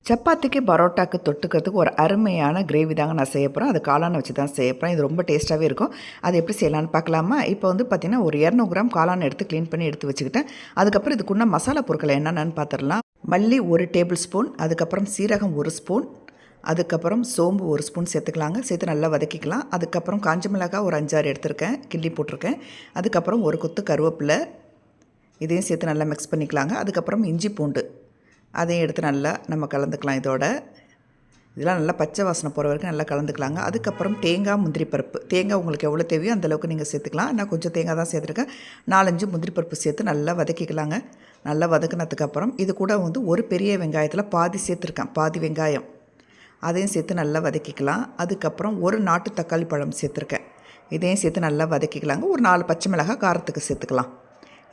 சப்பாத்திக்கு பரோட்டாக்கு தொட்டுக்கிறதுக்கு ஒரு அருமையான கிரேவி தாங்க நான் செய்ய போகிறேன். அது காளானை வச்சு தான் செய்ய போகிறேன். இது ரொம்ப டேஸ்ட்டாகவே இருக்கும். அது எப்படி செய்யலான்னு பார்க்கலாமா? இப்போ வந்து பார்த்திங்கன்னா ஒரு 200 கிராம் காளானை எடுத்து க்ளீன் பண்ணி எடுத்து வச்சுக்கிட்டேன். அதுக்கப்புறம் இதுக்குள்ள மசாலா பொருட்கள் என்னென்னு பார்த்துடலாம். மல்லி 1 டேபிள் ஸ்பூன், அதுக்கப்புறம் சீரகம் 1 ஸ்பூன், அதுக்கப்புறம் சோம்பு 1 ஸ்பூன் சேர்த்துக்கலாங்க. சேர்த்து நல்லா வதக்கிக்கலாம். அதுக்கப்புறம் காஞ்ச மிளகாய் ஒரு 5-6 எடுத்திருக்கேன், கிள்ளி போட்டிருக்கேன். அதுக்கப்புறம் ஒரு கொத்து கருவேப்பிலை, இதையும் சேர்த்து நல்லா மிக்ஸ் பண்ணிக்கலாங்க. அதுக்கப்புறம் இஞ்சி பூண்டு அதையும் எடுத்து நல்லா நம்ம கலந்துக்கலாம். இதெல்லாம் நல்லா பச்சை வாசனை போகிற வரைக்கும் நல்லா கலந்துக்கலாங்க. அதுக்கப்புறம் தேங்காய், முந்திரி பருப்பு. தேங்காய் உங்களுக்கு எவ்வளோ தேவையோ அந்தளவுக்கு நீங்கள் சேர்த்துக்கலாம். நான் கொஞ்சம் தேங்காய் தான் சேர்த்துருக்கேன். 4-5 முந்திரி பருப்பு சேர்த்து நல்லா வதக்கிக்கலாங்க. நல்லா வதக்கினதுக்கப்புறம் இது கூட வந்து ஒரு பெரிய வெங்காயத்தில் பாதி சேர்த்துருக்கேன், பாதி வெங்காயம் அதையும் சேர்த்து நல்லா வதக்கிக்கலாம். அதுக்கப்புறம் ஒரு நாட்டு தக்காளி பழம் சேர்த்துருக்கேன், இதையும் சேர்த்து நல்லா வதக்கிக்கலாங்க. ஒரு 4 பச்சை மிளகாய் காரத்துக்கு சேர்த்துக்கலாம்.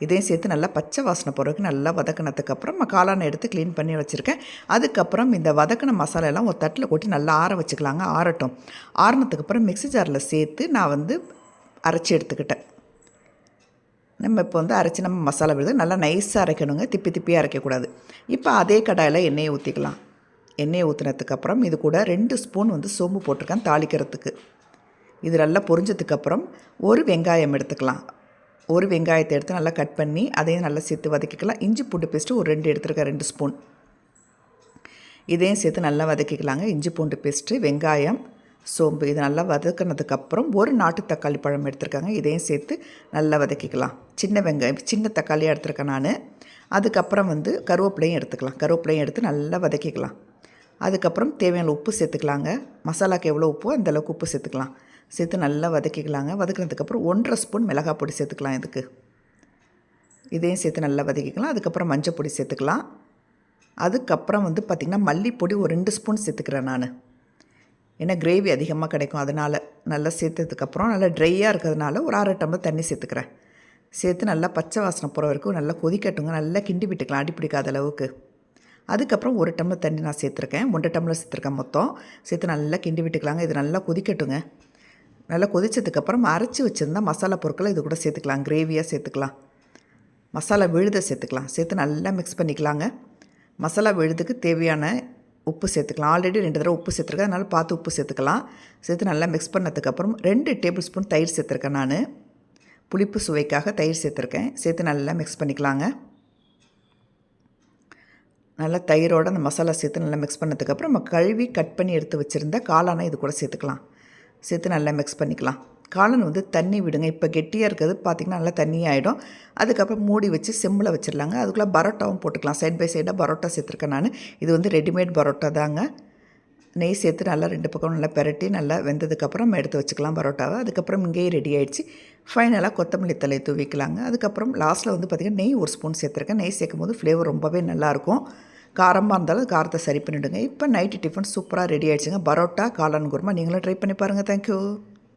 இதையும் சேர்த்து நல்லா பச்சை வாசனை போகிறதுக்கு நல்லா வதக்கினதுக்கப்புறம் காளானை எடுத்து க்ளீன் பண்ணி வச்சுருக்கேன். அதுக்கப்புறம் இந்த வதக்கின மசாலாலாம் ஒரு தட்டில் கொட்டி நல்லா ஆற வச்சுக்கலாங்க. ஆறட்டும். ஆறினதுக்கப்புறம் மிக்ஸி ஜாரில் சேர்த்து நான் வந்து அரைச்சி எடுத்துக்கிட்டேன். நம்ம இப்போ வந்து அரைச்சி நம்ம மசாலா விழுது நல்லா நைஸாக அரைக்கணுங்க, திப்பி திப்பியாக அரைக்கக்கூடாது. இப்போ அதே கடாயில் எண்ணெயை ஊற்றிக்கலாம். எண்ணெயை ஊற்றினதுக்கப்புறம் இது கூட 2 ஸ்பூன் வந்து சோம்பு போட்டிருக்கேன் தாளிக்கிறதுக்கு. இது நல்லா பொரிஞ்சதுக்கப்புறம் ஒரு வெங்காயம் எடுத்துக்கலாம். ஒரு வெங்காயத்தை எடுத்து நல்லா கட் பண்ணி அதையும் நல்லா சேர்த்து வதக்கிக்கலாம். இஞ்சி பூண்டு பேஸ்ட்டு ஒரு 2 எடுத்துருக்கேன், 2 ஸ்பூன். இதையும் சேர்த்து நல்லா வதக்கிக்கலாங்க. இஞ்சி பூண்டு பேஸ்ட்டு, வெங்காயம், சோம்பு இது நல்லா வதக்கினதுக்கப்புறம் ஒரு நாட்டு தக்காளி பழம் எடுத்துருக்காங்க, இதையும் சேர்த்து நல்லா வதக்கிக்கலாம். சின்ன வெங்காயம், சின்ன தக்காளியாக எடுத்துருக்கேன் நான். அதுக்கப்புறம் வந்து கருவேப்பிலையும் எடுத்துக்கலாம். கருவேப்பிலையும் எடுத்து நல்லா வதக்கிக்கலாம். அதுக்கப்புறம் தேவையான உப்பு சேர்த்துக்கலாங்க. மசாலாவுக்கு எவ்வளோ உப்போ அந்தளவுக்கு உப்பு சேர்த்துக்கலாம். சேர்த்து நல்லா வதக்கிக்கலாங்க. வதக்கினதுக்கப்புறம் 1.5 ஸ்பூன் மிளகாய் பொடி சேர்த்துக்கலாம். இதையும் சேர்த்து நல்லா வதக்கிக்கலாம். அதுக்கப்புறம் மஞ்சள் பொடி சேர்த்துக்கலாம். அதுக்கப்புறம் வந்து பார்த்திங்கன்னா மல்லிப்பொடி ஒரு 2 ஸ்பூன் சேர்த்துக்கிறேன் நான். ஏன்னா கிரேவி அதிகமாக கிடைக்கும், அதனால் நல்லா சேர்த்ததுக்கப்புறம் நல்லா ட்ரையாக இருக்கிறதுனால ஒரு 1/2 டம்ளர் தண்ணி சேர்த்துக்கிறேன். சேர்த்து நல்லா பச்சை வாசனை போகிற வரைக்கும் நல்லா கொதிக்கட்டுங்க. நல்லா கிண்டி விட்டுக்கலாம், அடி பிடிக்காத அளவுக்கு. அதுக்கப்புறம் 1 டம்ளர் தண்ணி நான் சேர்த்துருக்கேன், 1 டம்ளர் சேர்த்துருக்கேன் மொத்தம். சேர்த்து நல்லா கிண்டி விட்டுக்கலாங்க. இது நல்லா கொதிக்கட்டுங்க. நல்லா கொதித்ததுக்கப்புறம் அரைச்சி வச்சுருந்தா மசாலா பொருட்களை இது கூட சேர்த்துக்கலாம். கிரேவியாக சேர்த்துக்கலாம். மசாலா விழுதை சேர்த்துக்கலாம். சேர்த்து நல்லா மிக்ஸ் பண்ணிக்கலாங்க. மசாலா விழுதுக்கு தேவையான உப்பு சேர்த்துக்கலாம். ஆல்ரெடி 2 தடவை உப்பு சேர்த்துருக்கேன், அதனால் பார்த்து உப்பு சேர்த்துக்கலாம். சேர்த்து நல்லா மிக்ஸ் பண்ணதுக்கப்புறம் 2 டேபிள் ஸ்பூன் தயிர் சேர்த்துருக்கேன் நான். புளிப்பு சுவைக்காக தயிர் சேர்த்துருக்கேன். சேர்த்து நல்லா மிக்ஸ் பண்ணிக்கலாங்க. நல்லா தயிரோடு அந்த மசாலா சேர்த்து நல்லா மிக்ஸ் பண்ணதுக்கப்புறம் நம்ம கழுவி கட் பண்ணி எடுத்து வச்சுருந்த காளானை இது கூட சேர்த்துக்கலாம். சேர்த்து நல்லா மிக்ஸ் பண்ணிக்கலாம். காளான் வந்து தண்ணி விடுங்க. இப்போ கெட்டியாக இருக்கிறது பார்த்திங்கன்னா நல்லா தண்ணியாகிடும். அதுக்கப்புறம் மூடி வச்சு சிம்மில் வச்சிடலாங்க. அதுக்குள்ளே பரோட்டாவும் போட்டுக்கலாம். சைட் பை சைடாக பரோட்டா சேர்த்துருக்கேன் நான். இது வந்து ரெடிமேட் பரோட்டா தாங்க. நெய் சேர்த்து நல்லா 2 பக்கம் நல்லா பெரட்டி நல்லா வெந்ததுக்கப்புறம் எடுத்து வச்சுக்கலாம் பரோட்டாவை. அதுக்கப்புறம் இங்கேயே ரெடி ஆகிடுச்சு. ஃபைனலாக கொத்தமல்லி தழையை தூவிக்கலாங்க. அதுக்கப்புறம் லாஸ்ட்டில் வந்து பார்த்திங்கன்னா நெய் 1 ஸ்பூன் சேர்த்துருக்கேன். நெய் சேர்க்கும் போது ஃப்ளேவர் ரொம்பவே நல்லாயிருக்கும். காரமாக இருந்தாலும் காரத்தை சரி பண்ணிவிடுங்க. இப்போ நைட்டு டிஃபன் சூப்பராக ரெடி ஆகிடுச்சுங்க. பரோட்டா காளான் குருமா. நீங்களும் ட்ரை பண்ணி பாருங்கள். தேங்க்யூ.